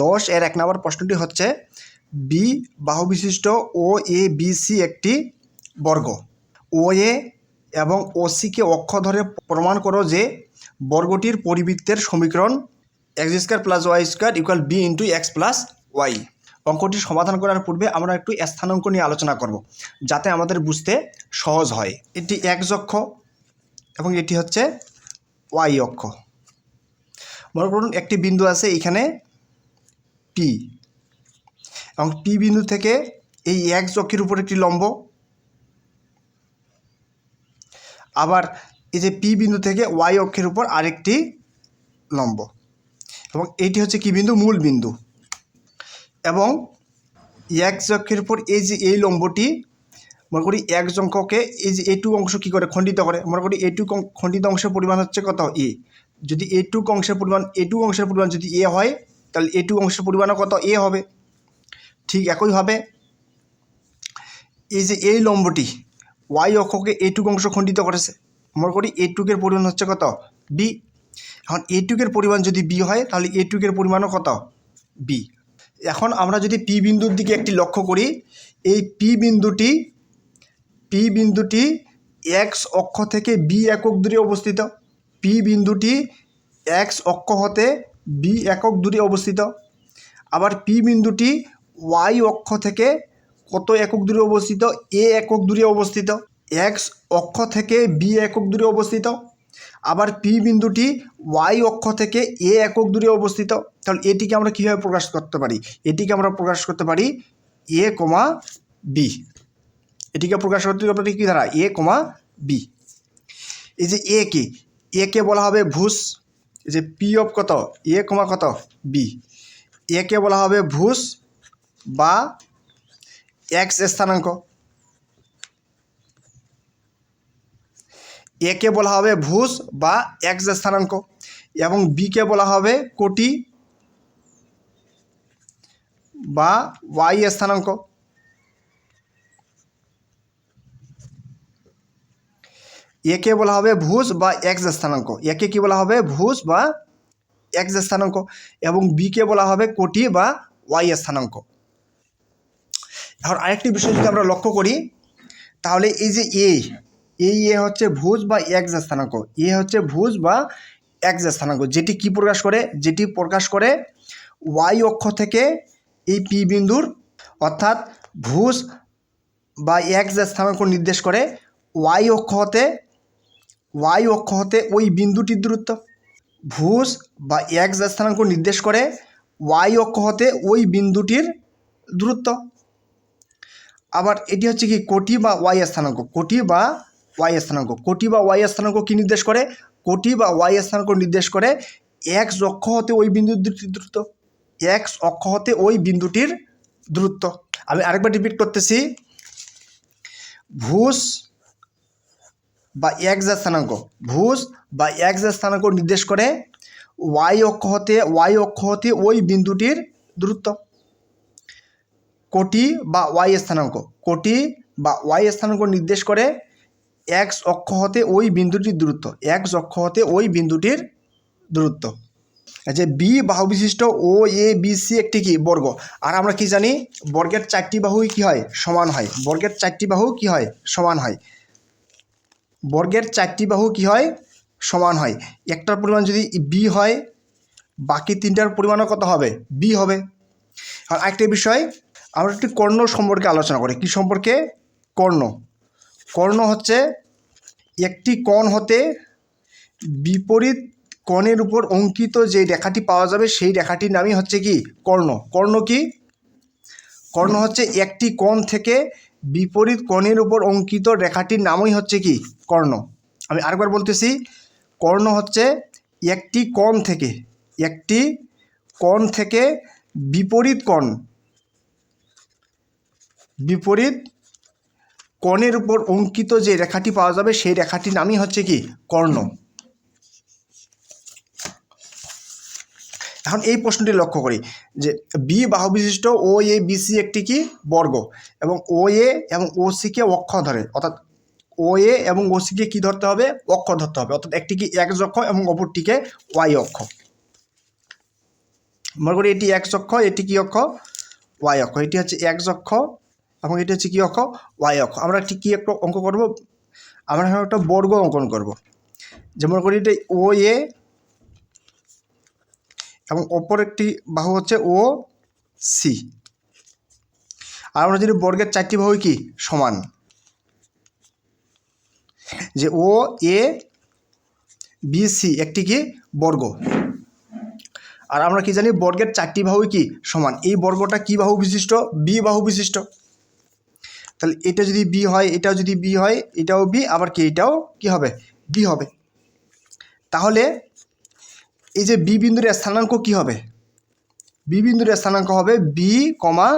10 এর 1 নম্বর প্রশ্নটি হচ্ছে বি বাহু বিশিষ্ট ও এ বি সি একটি বর্গ। ও এ এবং ও সিকে অক্ষ ধরে প্রমাণ করো যে বর্গটির পরিবৃত্তের সমীকরণ x square plus y square equal b into x plus y. অঙ্কটি সমাধান করার পূর্বে আমরা একটু স্থানাঙ্ক নিয়ে আলোচনা করব যাতে আমাদের বুঝতে সহজ হয়। এটি এক্স অক্ষ এবং এটি হচ্ছে ওয়াই অক্ষ। মনে করুন একটি বিন্দু আছে এখানে পি, এবং পি বিন্দু থেকে এই এক্স অক্ষের উপর একটি লম্ব, আবার এই যে পি বিন্দু থেকে ওয়াই অক্ষের উপর আরেকটি লম্ব, এবং এইটি হচ্ছে কি বিন্দু? মূল বিন্দু। এবং এক্স অক্ষের উপর এই যে এই লম্বটি, মনে করি এক্স অঙ্ককে এই যে এইটুকু অংশ কী করে? খণ্ডিত করে। মনে করি এইটুকু খণ্ডিত অংশের পরিমাণ হচ্ছে কত? এ। যদি এইটুকু অংশের পরিমাণ যদি এ হয়, তাহলে এইটুকু অংশের পরিমাণও কত? এ হবে। ঠিক একইভাবে এই যে এই লম্বটি ওয়াই অক্ষকে এইটুকু অংশ খণ্ডিত করেছে, মনে করি এইটুকের পরিমাণ হচ্ছে কত? বি। এখন এইটুকের পরিমাণ যদি বি হয়, তাহলে এইটুকের পরিমাণও কত? বি। এখন আমরা যদি পি বিন্দুর দিকে একটি লক্ষ্য করি, এই পি বিন্দুটি এক্স অক্ষ থেকে বি একক দূরে অবস্থিত। পি বিন্দুটি এক্স অক্ষ হতে বি একক দূরে অবস্থিত। আবার পি বিন্দুটি ওয়াই অক্ষ থেকে কত একক দূরে অবস্থিত? এ একক দূরে অবস্থিত। এক্স অক্ষ থেকে বি একক দূরে অবস্থিত। আবার পি বিন্দুটি ওয়াই অক্ষ থেকে এ একক দূরে অবস্থিত। তাহলে এটিকে আমরা কীভাবে প্রকাশ করতে পারি? এটিকে আমরা প্রকাশ করতে পারি এ কমা বি। এটিকে প্রকাশ করতে পারি কী দ্বারা? এ কমা বি। এই যে একে বলা হবে ভুজ। এই যে পি অফ কত? এ কমা কত? বি। একে বলা হবে ভুজ বা এক্স স্থানাঙ্ক। একে বলা হবে ভুজ বা এক্স স্থানাঙ্ক, এবং বিকে বলা হবে কোটি বা ওয়াই স্থানাঙ্ক। একে বলা হবে ভুজ বা এক্স স্থানাঙ্ক। একে কি বলা হবে? ভুজ বা এক্স স্থানাঙ্ক, এবং বিকে বলা হবে কোটি বা ওয়াই স্থানাঙ্ক। এখন আরেকটি বিষয় যদি আমরা লক্ষ্য করি, তাহলে এই যে এ হচ্ছে ভুজ বা এক্স স্থানাঙ্ক। এ হচ্ছে ভুজ বা এক্স স্থানাঙ্ক, যেটি কি প্রকাশ করে? যেটি প্রকাশ করে ওয়াই অক্ষ থেকে এই পি বিন্দুর, অর্থাৎ ভুজ বা এক্স স্থানাঙ্ক নির্দেশ করে ওয়াই অক্ষ হতে ওই বিন্দুটির দূরত্ব। ভুজ বা এক্স স্থানাঙ্ক নির্দেশ করে ওয়াই অক্ষ হতে ওই বিন্দুটির দূরত্ব। আবার এটি হচ্ছে কি? কোটি বা ওয়াই স্থানাঙ্ক। কোটি বা ওয়াই স্থানাঙ্ক কি নির্দেশ করে? কোটি বা ওয়াই স্থানাঙ্ক নির্দেশ করে এক্স অক্ষ হতে ওই বিন্দুটির দূরত্ব। এক্স অক্ষ হতে ওই বিন্দুটির দূরত্ব। আমি আরেকবার রিপিট করতেছি, ভুজ বা এক্স স্থানাঙ্ক নির্দেশ করে ওয়াই অক্ষ হতে ওই বিন্দুটির দূরত্ব। কোটি বা ওয়াই স্থানাঙ্ক নির্দেশ করে এক্স অক্ষ হতে ওই বিন্দুটির দূরত্ব। যে বি বাহু বিশিষ্ট ও এ বি সি একটি কি? বর্গ। আর আমরা কি জানি? বর্গের চারটি বাহুই কি হয়? সমান হয়। বর্গের চারটি বাহু কি হয়? সমান হয়। একটার পরিমাণ যদি বি হয়, বাকি তিনটার পরিমাণও কত হবে? বি হবে। আর আরেকটা বিষয়, আমরা একটি কর্ণ সম্পর্কে আলোচনা করি। কি সম্পর্কে? কর্ণ হচ্ছে একটি কোণ হতে বিপরীত কোণের উপর অঙ্কিত যে রেখাটি পাওয়া যাবে, সেই রেখাটির নামই হচ্ছে কি? কর্ণ। কর্ণ হচ্ছে একটি কোণ থেকে বিপরীত কোণের উপর অঙ্কিত রেখাটির নামই হচ্ছে কি? কর্ণ। আমি আরেকবার বলতেছি, কর্ণ হচ্ছে একটি কোণ থেকে বিপরীত কোণের উপর অঙ্কিত যে রেখাটি পাওয়া যাবে, সেই রেখাটির নামই হচ্ছে কি? কর্ণ। এখন এই প্রশ্নটি লক্ষ্য করি যে বি বাহু বিশিষ্ট ও এ বি সি একটি কি? বর্গ, এবং ও এ এবং ও সিকে অক্ষ ধরে, অর্থাৎ ও এ এবং ও সিকে কী ধরতে হবে? অক্ষ ধরতে হবে। অর্থাৎ একটি কি এক্স অক্ষ এবং অপরটিকে ওয়াই অক্ষ। মনে করি এটি এক্স অক্ষ, এটি কি অক্ষ, ওয়াই অক্ষ। এটি হচ্ছে এক্স অক্ষ এবং এটি হচ্ছে কি অক্ষ, ওয়াই অক্ষ। আমরা একটি কি একটা অঙ্ক করব, আমরা এখানে একটা বর্গ অঙ্কন করব। যেমন করি এটা ও এ এবং অপর একটি বাহু হচ্ছে ও সি। আর আমরা যদি বর্গের 4টি বাহু কি সমান, যে ও এ বি সি একটি কি বর্গ। আর আমরা কি জানি বর্গের 4টি বাহু কি সমান। এই বর্গটা কি বাহু বিশিষ্ট, বি বাহু বিশিষ্ট। তাহলে এটা যদি বি হয়, এটাও যদি বি হয়, এটাও বি, আবার কি এটাও কি হবে, বি হবে। তাহলে এই যে বি বিন্দুর স্থানাঙ্ক কি হবে, বি বিন্দুর স্থানাঙ্ক হবে বি কমা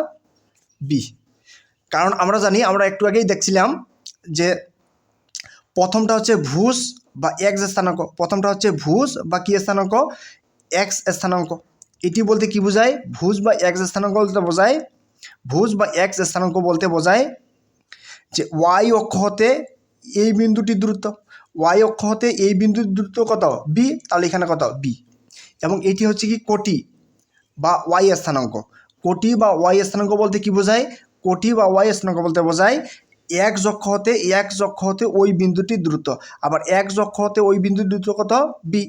বি। কারণ আমরা জানি, আমরা একটু আগেই দেখছিলাম যে প্রথমটা হচ্ছে ভুজ বা এক্স স্থানাঙ্ক, প্রথমটা হচ্ছে ভুজ বা কি স্থানাঙ্ক, এক্স স্থানাঙ্ক। এটি বলতে কি বোঝায়, ভুজ বা এক্স স্থানাঙ্ক বলতে বোঝায়, ভুজ বা এক্স স্থানাঙ্ক বলতে বোঝায় যে ওয়াই অক্ষ হতে এই বিন্দুটির দূরত্ব, ওয়াই অক্ষ হতে এই বিন্দুর দূরত্ব কত, বি। তাহলে এখানে কত, বি। এবং এটি হচ্ছে কি কোটি বা ওয়াই স্থানাঙ্ক। কোটি বা ওয়াই স্থানাঙ্ক বলতে কি বোঝায়, কোটি বা ওয়াই স্থানাঙ্ক বলতে বোঝায় এক্স অক্ষ হতে ওই বিন্দুটির দূরত্ব। আবার এক্স অক্ষ হতে ওই বিন্দুর দূরত্ব কত, বি।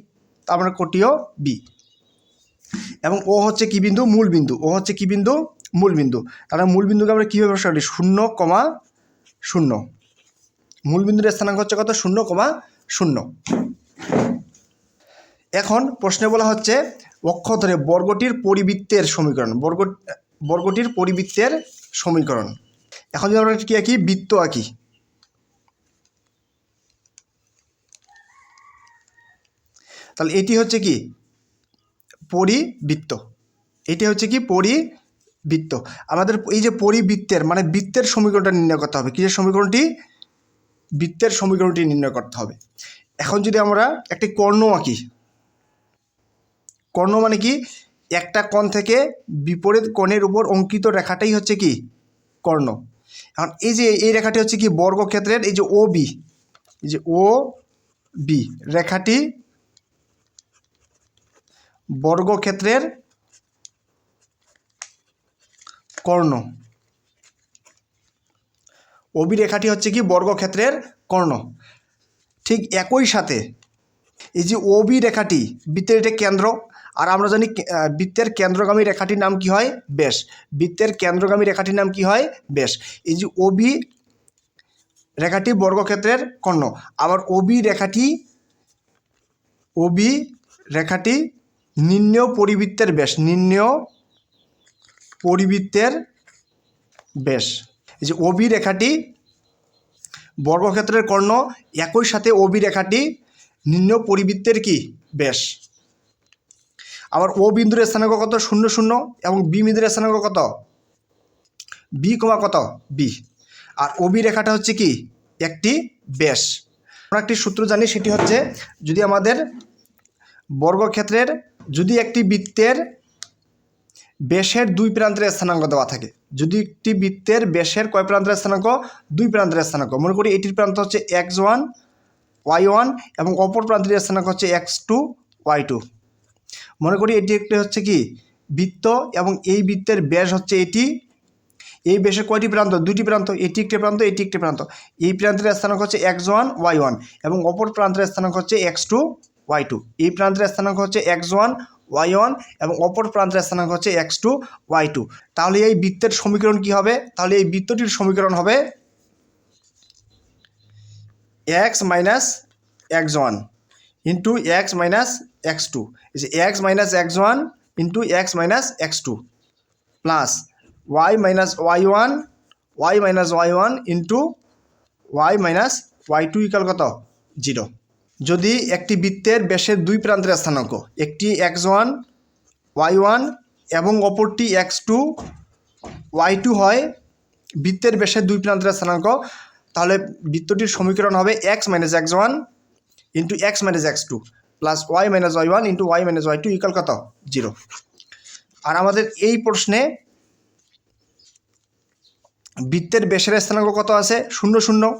তার মানে কোটিও বি। এবং ও হচ্ছে কি বিন্দু, মূল বিন্দু। ও হচ্ছে কি বিন্দু, মূল বিন্দু। তাহলে মূল বিন্দুকে আমরা কীভাবে বসাই, 0,0। মূল বিন্দুর স্থানাঙ্ক হচ্ছে কত, 0,0। এখন প্রশ্নে বলা হচ্ছে অক্ষ ধরে বর্গটির পরিবৃত্তের সমীকরণ, বর্গটির পরিবৃত্তের সমীকরণ। এখন যদি আমরা কি আঁকি, বৃত্ত আঁকি। তাহলে এটি হচ্ছে কি পরিবৃত্ত, এটি হচ্ছে কি পরিবৃত্ত। আমাদের এই যে পরিবৃত্তের মানে বৃত্তের সমীকরণটা নির্ণয় করতে হবে। কিসের সমীকরণটি, বৃত্তের সমীকরণটি নির্ণয় করতে হবে। এখন যদি আমরা একটি কর্ণ আঁকি, কর্ণ মানে কি, একটা কোণ থেকে বিপরীত কোণের উপর অঙ্কিত রেখাটাই হচ্ছে কি কর্ণ। এখন এই যে এই রেখাটি হচ্ছে কি বর্গক্ষেত্রের, এই যে ও বি, এই যে ও বি রেখাটি বর্গক্ষেত্রের কর্ণ। ওবি রেখাটি হচ্ছে কি বর্গক্ষেত্রের কর্ণ। ঠিক একই সাথে এই যে ওবি রেখাটি বৃত্তের এটা কেন্দ্র, আর আমরা জানি বৃত্তের কেন্দ্রগামী রেখাটির নাম কি হয়, ব্যাস। বৃত্তের কেন্দ্রগামী রেখাটির নাম কি হয়, ব্যাস। এই যে ওবি রেখাটি বর্গক্ষেত্রের কর্ণ, আবার ওবি রেখাটি নিম্ন পরিবৃত্তের ব্যাস, নিম্ন পরিবৃত্তের ব্যাস। এই যে ওবি রেখাটি বর্গক্ষেত্রের কর্ণ, একই সাথে ওবি রেখাটি নিম্ন পরিবৃত্তের কি ব্যাস। আবার ও বিন্দুর স্থানাঙ্ক কত, 0,0 এবং বি বিন্দুর স্থানাঙ্ক কত, বি কমা কত, বি। আর ওবি রেখাটা হচ্ছে কি একটি ব্যাস। আমরা একটি সূত্র জানি, সেটি হচ্ছে যদি আমাদের বর্গক্ষেত্রের যদি একটি বৃত্তের ব্যাসের 2 প্রান্তের স্থানাঙ্ক দেওয়া থাকে, যদি একটি বৃত্তের ব্যাসের কয় প্রান্তের স্থানাঙ্ক, 2 প্রান্তের স্থানাঙ্ক। মনে করি এটির প্রান্ত হচ্ছে x1 y1 এবং অপর প্রান্তের স্থানাঙ্ক হচ্ছে x2 y2। মনে করি এটি একটি হচ্ছে কি বৃত্ত এবং এই বৃত্তের ব্যাস হচ্ছে এটি, এই ব্যাসের কয়টি প্রান্ত, 2টি প্রান্ত, এটি একটি প্রান্ত, এটি একটি প্রান্ত। এই প্রান্তের স্থানাঙ্ক হচ্ছে x1 y1 এবং অপর প্রান্তের স্থানাঙ্ক হচ্ছে x2 y2। এই প্রান্তের স্থানাঙ্ক হচ্ছে x1 y1 এবং অপর প্রান্তের স্থানাঙ্ক হচ্ছে x2 y2। তাহলে এই বৃত্তের সমীকরণ কি হবে, তাহলে এই বৃত্তটির সমীকরণ হবে x minus x1 into x minus x2, x minus x1 into x minus x2 plus y minus y1 into y minus y2 equal কত, 0। যদি একটি বৃত্তের ব্যাসের 2 প্রান্তের স্থানাঙ্ক, একটি x1 y1 এবং অপরটি x2 y2 হয় বৃত্তের ব্যাসের 2 প্রান্তের স্থানাঙ্ক, তাহলে বৃত্তটির সমীকরণ হবে x minus x1 into x minus x2 plus y minus y1 into y minus y2 equal কত, 0। আর আমাদের এই প্রশ্নে বৃত্তের ব্যাসের স্থানাঙ্ক কত আছে, 0,0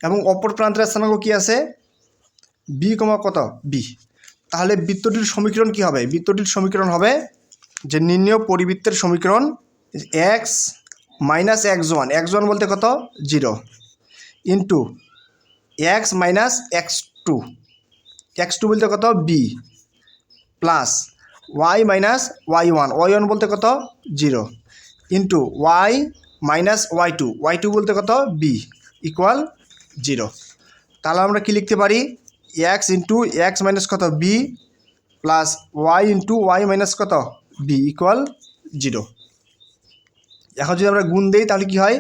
এবং অপর প্রান্তের স্থানাঙ্ক কি আছে, বি কমা কত, বি। তাহলে বৃত্তটির সমীকরণ কি হবে? বৃত্তটির সমীকরণ হবে যে নির্ণেয় পরিবৃত্তের সমীকরণ এক্স মাইনাস x1, x1 বলতে কত? 0, into x minus x2, x2 বলতে কত? B, plus Y minus y1, y1 বলতে কত? 0, into y minus y2, y2 বলতে কত? B, equal 0। তাহলে আমরা কি লিখতে পারি? এক্স ইন্টু এক্স মাইনাস কত? B, plus y into y minus কত? B, equal 0। এখন যদি আমরা গুণ দিই তাহলে কি হয়?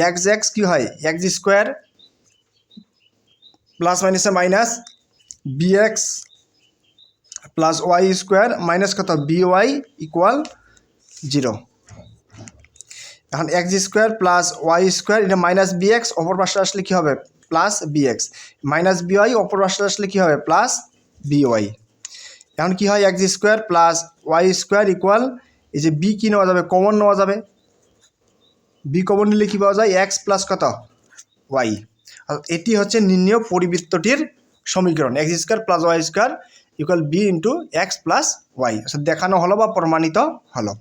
এক্স এক্স কী হয়? এক্স স্কোয়ার প্লাস মাইনাসে minus b x plus y square minus কত? B y, equal 0। এখন x square plus y square এটা মাইনাস বি এক্স, অপর পাশে আসলে কী হবে? Plus b x, minus b y অপর পাশে আসলে কী হবে? Plus b y. এখন কী হয়? X square plus y square equal, এই যে বি কী নেওয়া যাবে? কমন নেওয়া যাবে। বি কমন নিলে কী পাওয়া যায়? এক্স প্লাস কত? ওয়াই। এটি হচ্ছে নির্ণেয় পরিবৃত্তটির সমীকরণ, x square plus y square equal b into x plus y. দেখানো হলো বা প্রমাণিত হলো।